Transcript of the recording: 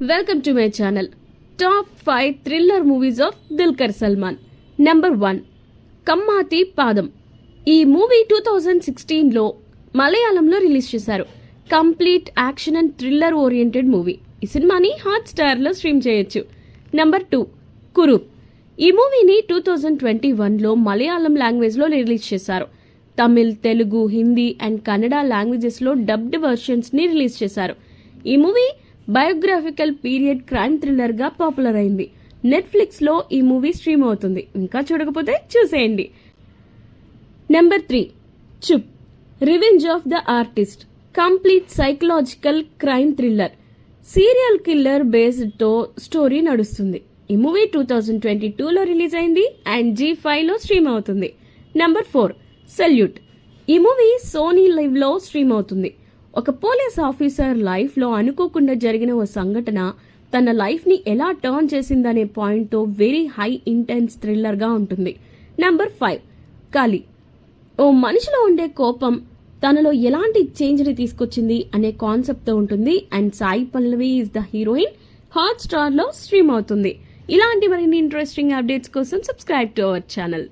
Welcome to my channel. Top 5 thriller movies of Dulquer Salmaan. Number 1 Kammatti Paadam. ఈ movie 2016లో మలయాళంలో release చేశారు. Complete action and thriller oriented movie. ఈ సినిమాని హాట్ స్టార్లో స్ట్రీమ్ చేయొచ్చు. నెంబర్ 2 కురూప్. ఈ మూవీని 2021లో మలయాళం లాంగ్వేజ్లో రిలీజ్ చేశారు. తమిళ్, తెలుగు, హిందీ అండ్ కన్నడ లాంగ్వేజెస్లో డబ్డ్ వర్షన్స్ని రిలీజ్ చేశారు. ఈ movie biographical period crime thriller గా పాపులర్ అయింది. నెట్ఫ్లిక్స్ లో ఈ మూవీ స్ట్రీమ్ అవుతుంది. ఇంకా చూడకపోతే చూసేయండి. నెంబర్ 3 చుప్. Revenge of the artist. Complete psychological crime thriller. Serial killer based తో స్టోరీ నడుస్తుంది. ఈ మూవీ 2022లో రిలీజ్ అయింది అండ్ G5లో స్ట్రీమ్ అవుతుంది. Number 4 salute. ఈ మూవీ సోనీ లైవ్ లో స్ట్రీమ్ అవుతుంది. ఒక పోలీస్ ఆఫీసర్ లైఫ్ లో అనుకోకుండా జరిగిన ఓ సంఘటన తన లైఫ్ ని ఎలా టర్న్ చేసిందనే పాయింట్ తో వెరీ హై ఇంటెన్స్ థ్రిల్లర్ గా ఉంటుంది. నెంబర్ 5 కాలి. ఓ మనిషిలో ఉండే కోపం తనలో ఎలాంటి చేంజ్ ని తీసుకొచ్చింది అనే కాన్సెప్ట్ తో ఉంటుంది and Sai Pallavi is the heroine. Hot star లో స్ట్రీమ్ అవుతుంది. ఇలాంటి మరిన్ని ఇంట్రెస్టింగ్ అప్డేట్స్ కోసం సబ్స్క్రైబ్ టు అవర్ ఛానల్.